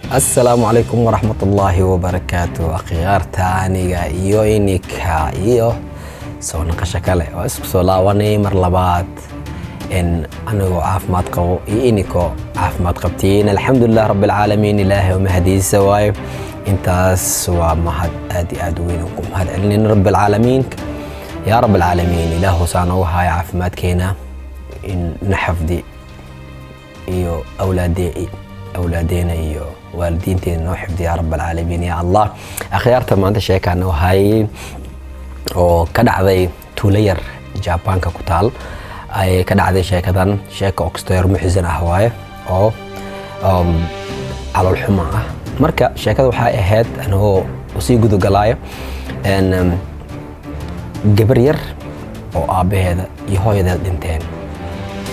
السلام عليكم ورحمة الله وبركاته أخيارتانيga iyo inika iyo soo naqasho kale oo isku soo laabanay mar labaad in anigoo caafimaad qabo iyo iniko caafimaad qabtiin alxamdulilah rabbil caalamiin ilaahay oo mahadiisa waayo intaas waa mahad aad weyn oo ku mahad celin rabbil caalamiin ya rabbil caalamiin ilaahu saana u haay caafimaadkeena in naxafdi iyo awlaadeena iyo waalidiinteena noo xifdi ya rabbil caalamiin ya allah akhyaarta maanta sheekana wahay oo ka dhacday tuulo yar Japanka ku taal ay ka dhacday sheekadan sheeko oxtoyer muxizan ah waaye oo calool xumo ah marka sheekada waxay ahayd anoo usii gudagalaayo gabar yar oo aabaheeda iyo hooyadeed dhinteen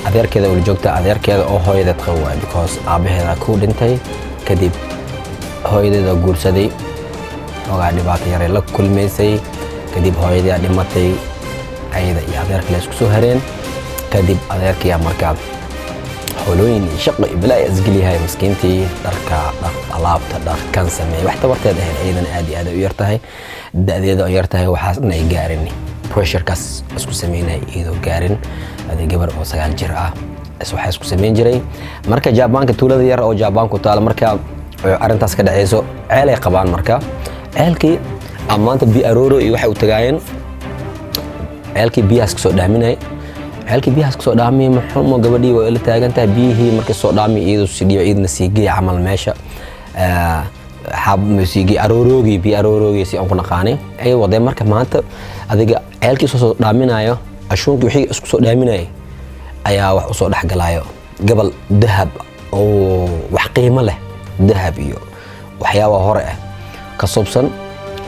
adeerkeeda wali joogta adeerkeeda oo hooyadeed qawaa because aabaheeda ku dhintay kadib hooyadeeda guursaday ogaa dhibaato yar la kulmaysay kadib hooyadeeda dhimatay ayada iyo adeerkeeda isku soo hareen kadib adeerkiya markaa howlooyin shaqo iblaay asgaliyahay miskiintii dharka alaabta dharkan sameey wax tabarteed ah ayadana aad u yartahay da'deeda oo yartahay waxaas inay gaarin pressure-kaas isku sameynay iyadoo gaarin adeeg gabar oo 9 jir ah waxa isku sameyn jiray marka Japanka tuulada yar oo Japan ku taal marka arintaas ka dhaceyso ceel ay qabaan marka ceelkii amaanta bi arooro iyo waxa u tagaayeen ceelkii biyaas ka soo dhaaminay ceelkii biyaas ka soo dhaamay maxumo gabadhii way la taagantahay biyihii markay soo dhaamay iyadoo sidii ciidna siigay amal meesha xab musiigi arooroogi bi arooroogi si aan ku naqaanay ay waday marka maanta adiga ceelkii soo dhaaminayo ashuunki wixii isku soo dhaaminay ayaa wax u soo dhaxgalaayo gabal dahab oo wax qiimo leh dahab iyo waxyaabo hore ah ka sobsan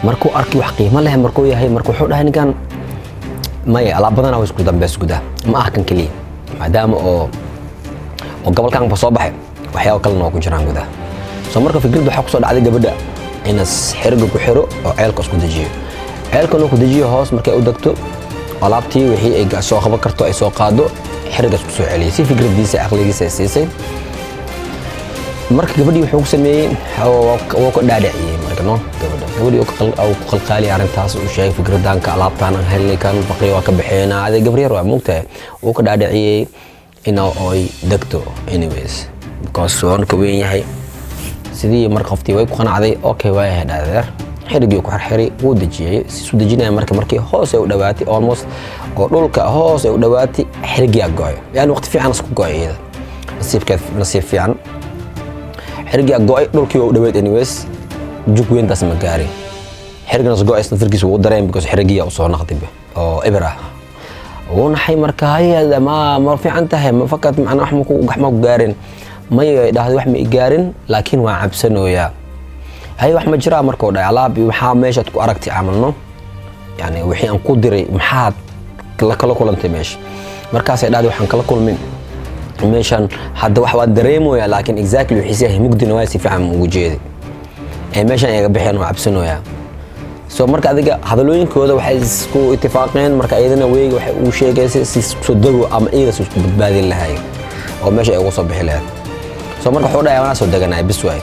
markuu arki wax qiimo leh markuu yahay markuu wuxuu dhahay ninkan may ala badan oo isku dambeys guda ma ah kan kaliya maadaama oo gabalkan ba soo baxay waxyaabo kale oo ku jiraan guda soo marka fikirdu waxa ku soo dhacday gabadha in xiriga ku xiro oo ceelka isku dajiyo ceelka ku dajiyo hoos markay u dagto alaabtii wixii ay soo qaban karto ay soo qaado xiriga isku soo celiyo si fikradiisa aqligiisa ay siisay marka gabadhii wuxuu ku sameeyay oo ka dhaadhiciyay marka gabadhii oo ku qalqaali arintaas uu sheegay fikradanka alaabtaan helkan baqay waa ka bixeena adeeg gabar yar waa mugtay oo ka dhaadhiciyay inuu ay dagto anyways because soon ka weyn yahay sidii marka qoftii way ku qanacday okay way ahayd adeer xirigii ku xirxiray uu dajiyay si soo dajinaya markii hoos ay u dhawaatay almost oo dhulka hoos ay u dhawaatay xirigii go'ay yani waqti fiican isku go'ay nasiib fiican xirigii go'ay dhulkii u dhawaatay anyways jug weyntaas ma gaarin xirigaas go'ay isna uu dareen because xirigii uu soo naqday oo ibra oo naxay marka hayada ma fiican tahay ma fakad macna wax ma ku gaarin ma yidhaahdo wax ma gaarin laakiin waa cabsanooya hay wax ma jira markoo dhaay alaab waxa meesha ku aragtay amalno yani wixii aan ku diray maxaad la kala kulantay meesha markaas ay dhahday waxaan kala kulmin meeshan hadda wax waan dareemoya laakiin exactly wixii sahay mugdina waa si fiican ugu jeeday meeshan ay bixeen waa cabsanooya soo marka adiga hadalooyinkooda waxay isku ittifaaqeen marka ayadana weeyga waxay uu sheegaysay si soo dago ama iyada soo badbaadin lahaay oo meesha ay ugu soo bixi lahayd soo marka wuxuu dhaay soo daganay bis waay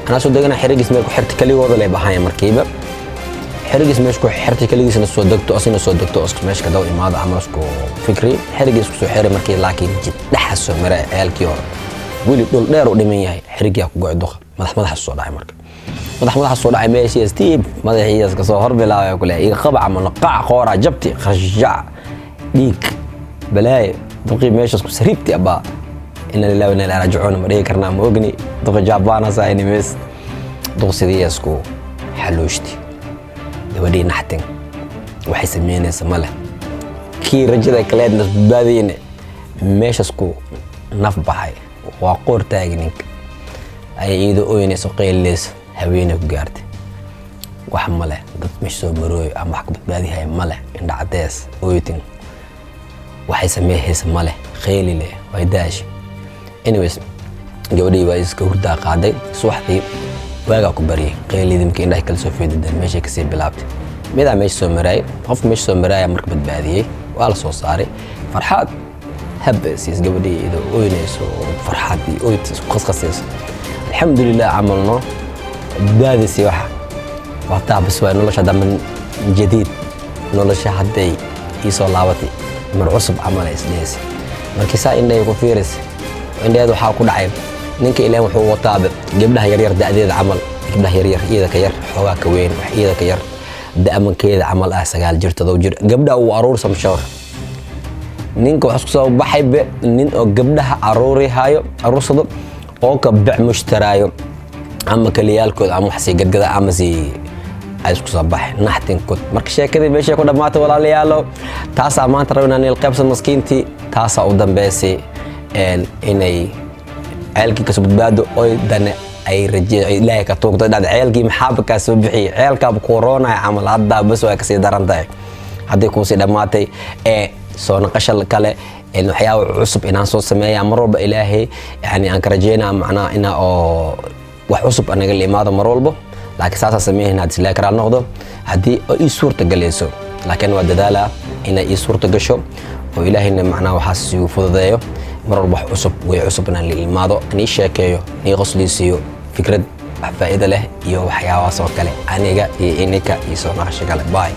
أنا سو دغنا xirigiis meel ku xirtay kaligooda leh baxayeen markiiba xirigiis meel ku xirtay kaligiisna soo dagto asina soo dagto meesha ka daw imaado ama isku fikri xirigiis ku soo xiray markii laakiin jid dhaxa soo maray ceelkii hore wili dhul dheer u dhiman yahay xirigiya ku go'ay duqa madax soo dhacay marka madax soo dhacay meeshii Steve madaxiisa ka soo horbilaabay kule iga qaba ama qac qoora jabti khashja dhiig balaay duqi meesha isku sariibti aba إن لله وإنا إليه راجعون مريء كرنا موجني دق جابانا سايني بس دق سديسكو حلوشتي دودي نحتين وحيسميني سمله كي رجل كلاد ناس بادين ماشسكو نف بحي وقور تاجنيك أي إيدو أويني سقيل ليس هوينك جارت وحمله دت مش سو مروي أما حق بادي هاي مله إن عداس أويتين وحيسميه سمله خيلي له ويداش anyways gabadhii waa iska hurdaa qaaday subaxdii waaga ku bariyay qeylidimkii indhaha kala soo fiididan meesha ka sii bilaabtay midaa meesha soo maray qof meesha soo maray marka badbaadiyay waa la soo saaray farxad habsiis gabadhii idoo ooynayso farxadii ooytis qasqasayso alxamdulilah camalno badbaadisi waxa waqtaa bas waa nolosha dambe jadiid nolosha hadday isoo laabatay mar cusub camal isdhees markii saa indhay ku fiiris indheed waxa ku dhacay ninka ilaahay wuxuu wataa gabdhaha yar yar da'deeda camal gabdhaha yar yar iyada ka yar xogaa ka weyn wax iyada ka yar da'amankeeda camal 9 jir 7 jir gabdhaha uu aruursam shawr ninka wax soo baxay nin oo gabdhaha aruurihayo aruursado oo ka bac mushtaraayo ama kaliyaalkood ama wax si gadgada ama si ay isku soo baxay naxtinkood marka sheekadii meesha ku dhamaatay walaalayaalo taas maanta rabnaa in qaybsan maskiintii taas u dambeysay inay ceelkii ka soo badbaado oo dana ay rajay ilaahay ka toogto dad ceelkii maxaaba ka soo bixi ceelka corona camal hadda bas waa ka sii darantahay hadii ku sii dhamaatay soo naqashal kale in waxyaabo cusub inaan soo sameeyaa mar walba ilaahay yani aan ka rajeynaa macnaa ina oo wax cusub anaga liimaado mar walba laakiin saasa sameeyna isla kara noqdo hadii ay suurta galayso laakiin waa dadaala ina ay suurta gasho oo ilaahayna macnaa waxa si fududeeyo mar walba wax cusub way cusub inaan liimaado ani sheekeeyo ni qosliisiyo fikrad faa'iido leh iyo waxyaabaha soo kale aniga iyo inika iyo soo naqasho kale bye